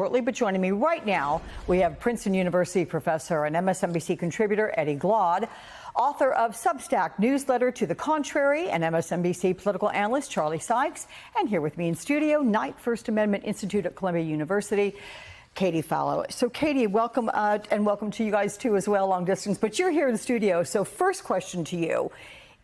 Shortly, but joining me right now, we have Princeton University professor and MSNBC contributor Eddie Glaude, author of Substack Newsletter to the Contrary, and MSNBC political analyst Charlie Sykes, and here with me in studio, Knight First Amendment Institute at Columbia University, Katie Fallow. So, Katie, welcome, and welcome to you guys too as well, long distance. But you're here in the studio. So, first question to you: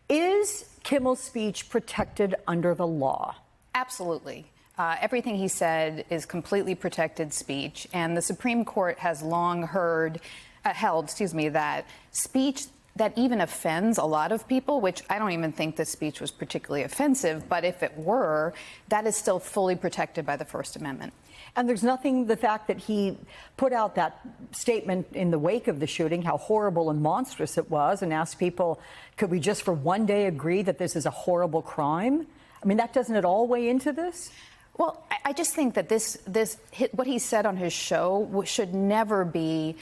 is Kimmel's speech protected under the law? Absolutely. Everything he said is completely protected speech, and the Supreme Court has long held, that speech that even offends a lot of people, which I don't even think this speech was particularly offensive, but if it were, that is still fully protected by the First Amendment. And there's nothing, the fact that he put out that statement in the wake of the shooting, how horrible and monstrous it was, and asked people, could we just for one day agree that this is a horrible crime? I mean, that doesn't at all weigh into this? Well, I just think that what he said on his show should never be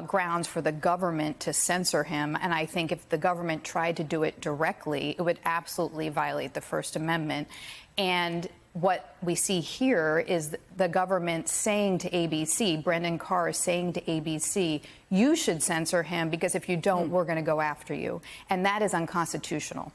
grounds for the government to censor him. And I think if the government tried to do it directly, it would absolutely violate the First Amendment. And what we see here is the government saying to ABC, Brendan Carr is saying to ABC, you should censor him because if you don't, we're going to go after you. And that is unconstitutional.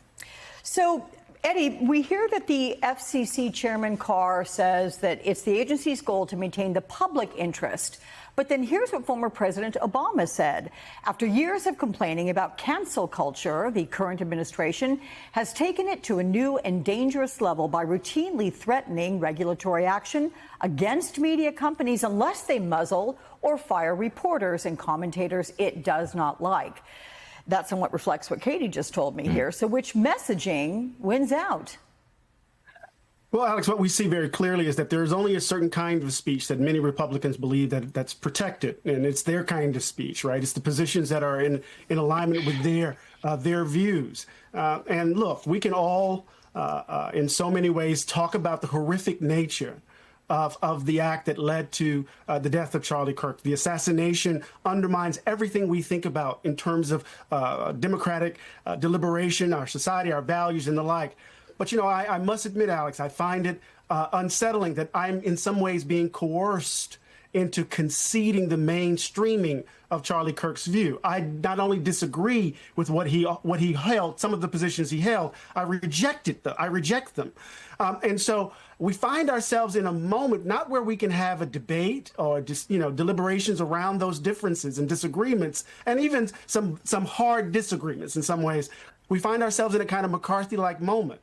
So, Eddie, we hear that the FCC Chairman Carr says that it's the agency's goal to maintain the public interest. But then here's what former President Obama said. After years of complaining about cancel culture, the current administration has taken it to a new and dangerous level by routinely threatening regulatory action against media companies unless they muzzle or fire reporters and commentators it does not like. That somewhat reflects what Katie just told me here. So which messaging wins out? Well, Alex, what we see very clearly is that there's only a certain kind of speech that many Republicans believe that's protected, and it's their kind of speech, right? It's the positions that are in alignment with their views. And look, we can all, in so many ways, talk about the horrific nature of the act that led to the death of Charlie Kirk. The assassination undermines everything we think about in terms of democratic deliberation, our society, our values, and the like. But, you know, I must admit, Alex, I find it unsettling that I'm in some ways being coerced into conceding the mainstreaming of Charlie Kirk's view. I not only disagree with what he held, some of the positions he held, I reject them. And so we find ourselves in a moment not where we can have a debate or just, deliberations around those differences and disagreements, and even some hard disagreements in some ways. We find ourselves in a kind of McCarthy-like moment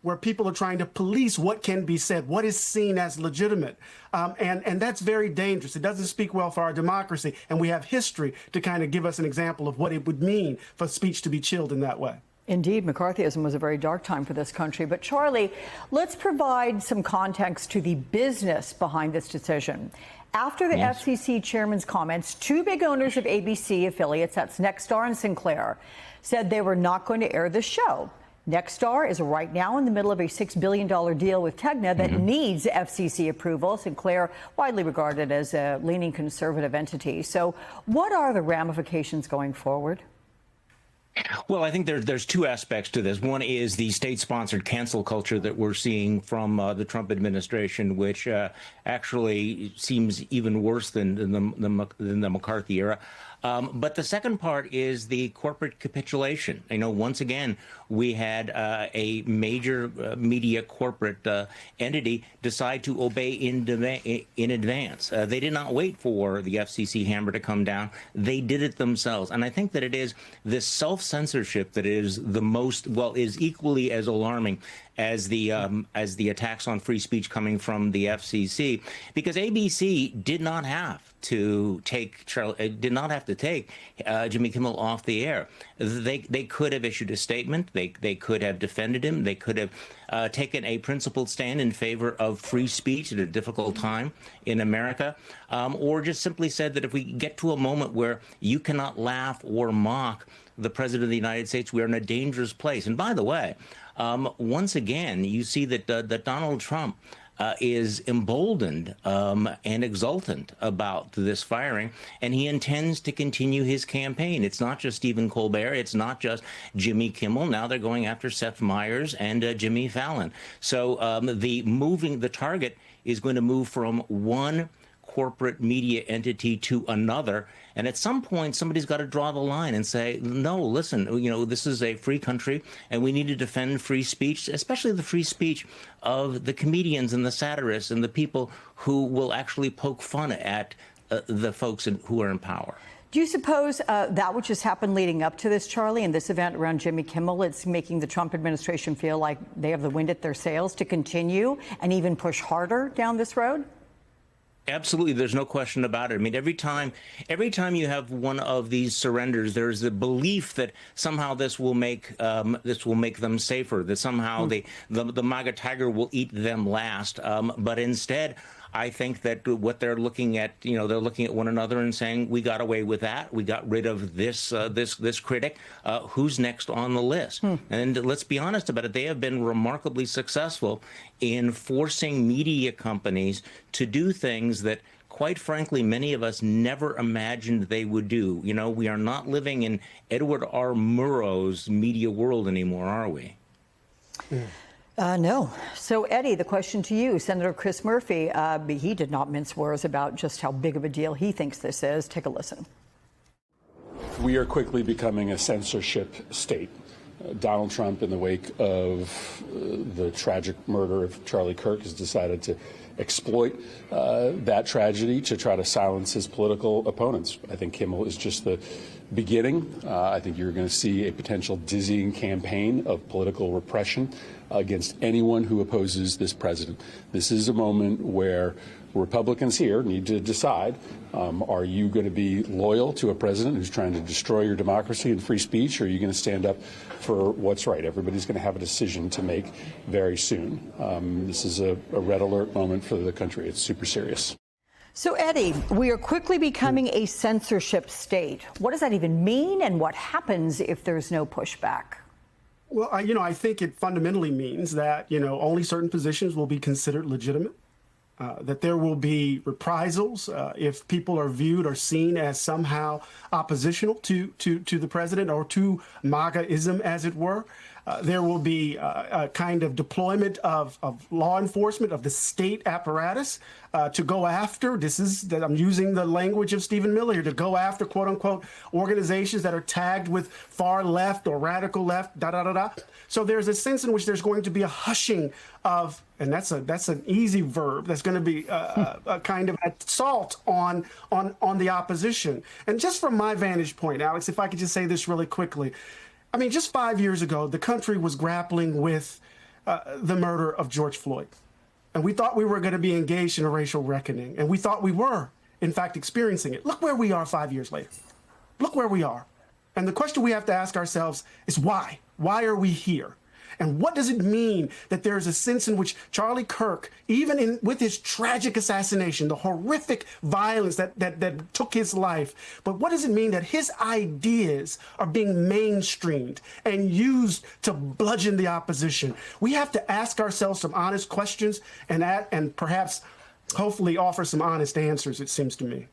where people are trying to police what can be said, what is seen as legitimate. And that's very dangerous. It doesn't speak well for our democracy. And we have history to kind of give us an example of what it would mean for speech to be chilled in that way. Indeed, McCarthyism was a very dark time for this country. But Charlie, let's provide some context to the business behind this decision. After the FCC chairman's comments, two big owners of ABC affiliates, that's Nexstar and Sinclair, said they were not going to air the show. Nexstar is right now in the middle of a $6 billion deal with Tegna that needs FCC approval. Sinclair, widely regarded as a leaning conservative entity. So what are the ramifications going forward? Well, I think there's two aspects to this. One is the state-sponsored cancel culture that we're seeing from the Trump administration, which actually seems even worse than the McCarthy era. But the second part is the corporate capitulation. Once again, we had a major media corporate entity decide to obey in advance. They did not wait for the FCC hammer to come down. They did it themselves. And I think that it is this self-censorship that is is equally as alarming as the attacks on free speech coming from the FCC, because ABC did not have to take Jimmy Kimmel off the air. They could have issued a statement. They could have defended him. They could have taken a principled stand in favor of free speech at a difficult time in America, or just simply said that if we get to a moment where you cannot laugh or mock the President of the United States, we're in a dangerous place. And by the way, once again, you see that Donald Trump is emboldened and exultant about this firing, and he intends to continue his campaign. It's not just Stephen Colbert. It's not just Jimmy Kimmel. Now they're going after Seth Meyers and Jimmy Fallon. So the target is going to move from one corporate media entity to another. And at some point, somebody's got to draw the line and say, no, listen, this is a free country and we need to defend free speech, especially the free speech of the comedians and the satirists and the people who will actually poke fun at the folks who are in power. Do you suppose that which has happened leading up to this, Charlie, and this event around Jimmy Kimmel, it's making the Trump administration feel like they have the wind at their sails to continue and even push harder down this road? Absolutely, there's no question about it. I mean, every time you have one of these surrenders, there's the belief that somehow this will make them safer, that somehow the MAGA tiger will eat them last. But instead, I think that what they're looking at, they're looking at one another and saying, we got away with that. We got rid of this critic. Who's next on the list? And let's be honest about it. They have been remarkably successful in forcing media companies to do things that, quite frankly, many of us never imagined they would do. We are not living in Edward R. Murrow's media world anymore, are we? No. So, Eddie, the question to you, Senator Chris Murphy, he did not mince words about just how big of a deal he thinks this is. Take a listen. We are quickly becoming a censorship state. Donald Trump, in the wake of the tragic murder of Charlie Kirk, has decided to exploit that tragedy to try to silence his political opponents. I think Kimmel is just the beginning. I think you're going to see a potential dizzying campaign of political repression against anyone who opposes this president. This is a moment where Republicans here need to decide, are you going to be loyal to a president who's trying to destroy your democracy and free speech, or are you going to stand up for what's right? Everybody's going to have a decision to make very soon. This is a red alert moment for the country. It's super serious. So, Eddie, we are quickly becoming a censorship state. What does that even mean, and what happens if there's no pushback? Well, I think it fundamentally means that, only certain positions will be considered legitimate, that there will be reprisals if people are viewed or seen as somehow oppositional to the president or to MAGA-ism, as it were. There will be a kind of deployment of law enforcement, of the state apparatus to go after, I'm using the language of Stephen Miller here, to go after, quote unquote, organizations that are tagged with far left or radical left, So there's a sense in which there's going to be a hushing of, and that's an easy verb, that's going to be a kind of assault on the opposition. And just from my vantage point, Alex, if I could just say this really quickly, I mean, just 5 years ago, the country was grappling with the murder of George Floyd. And we thought we were going to be engaged in a racial reckoning. And we thought we were, in fact, experiencing it. Look where we are 5 years later. Look where we are. And the question we have to ask ourselves is why? Why are we here? And what does it mean that there is a sense in which Charlie Kirk, even with his tragic assassination, the horrific violence that took his life, but what does it mean that his ideas are being mainstreamed and used to bludgeon the opposition? We have to ask ourselves some honest questions and perhaps, hopefully, offer some honest answers, it seems to me.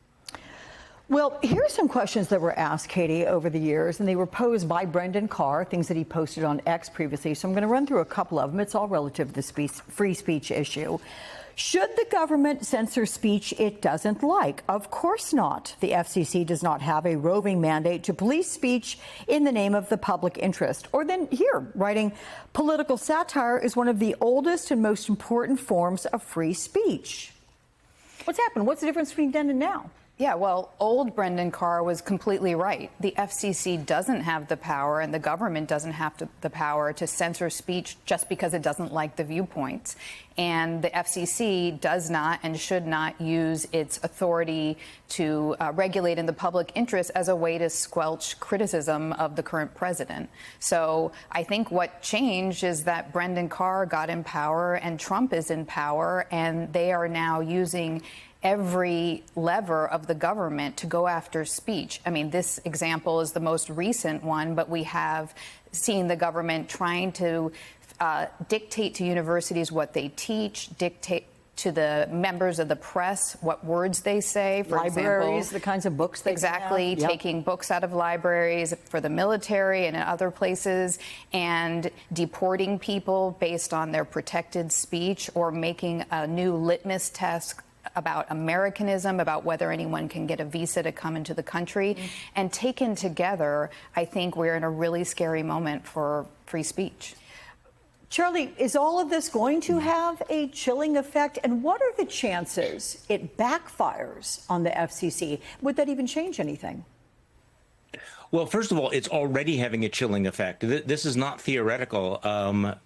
Well, here are some questions that were asked, Katie, over the years, and they were posed by Brendan Carr, things that he posted on X previously. So I'm going to run through a couple of them. It's all relative to the free speech issue. Should the government censor speech it doesn't like? Of course not. The FCC does not have a roving mandate to police speech in the name of the public interest. Or then here, writing, political satire is one of the oldest and most important forms of free speech. What's happened? What's the difference between then and now? Yeah, well, old Brendan Carr was completely right. The FCC doesn't have the power, and the government doesn't have the power to censor speech just because it doesn't like the viewpoints. And the FCC does not and should not use its authority to regulate in the public interest as a way to squelch criticism of the current president. So I think what changed is that Brendan Carr got in power and Trump is in power, and they are now using every lever of the government to go after speech. I mean, this example is the most recent one, but we have seen the government trying to dictate to universities what they teach, dictate to the members of the press what words they say. For libraries, example, the kinds of books they exactly, have. taking books out of libraries for the military and in other places, and deporting people based on their protected speech, or making a new litmus test about Americanism, about whether anyone can get a visa to come into the country. And taken together, I think we're in a really scary moment for free speech. Charlie, is all of this going to have a chilling effect? And what are the chances it backfires on the FCC? Would that even change anything? Well, first of all, it's already having a chilling effect. This is not theoretical.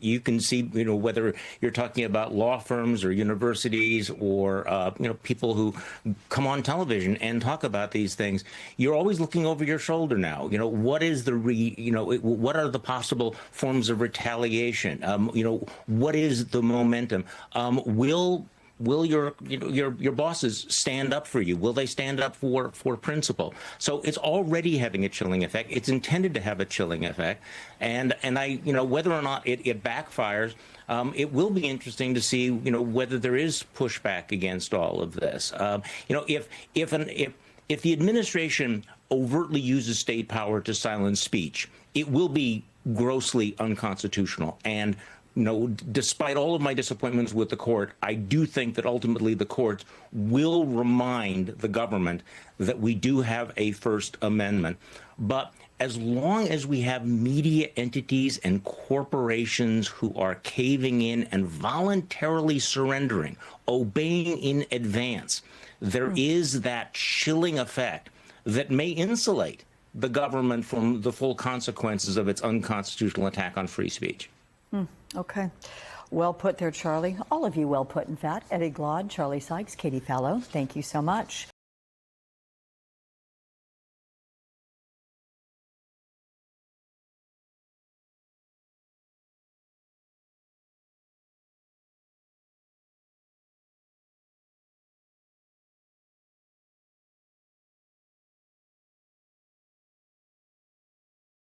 You can see, whether you're talking about law firms or universities or, people who come on television and talk about these things. You're always looking over your shoulder now. What is what are the possible forms of retaliation? What is the momentum? Will your bosses stand up for you? Will they stand up for principle? So it's already having a chilling effect. It's intended to have a chilling effect, and I whether or not it backfires, it will be interesting to see whether there is pushback against all of this. If the administration overtly uses state power to silence speech, it will be grossly unconstitutional. And despite all of my disappointments with the court, I do think that ultimately the courts will remind the government that we do have a First Amendment. But as long as we have media entities and corporations who are caving in and voluntarily surrendering, obeying in advance, there is that chilling effect that may insulate the government from the full consequences of its unconstitutional attack on free speech. Okay. Well put there, Charlie. All of you well put, in fact. Eddie Glaude, Charlie Sykes, Katie Fallow, thank you so much.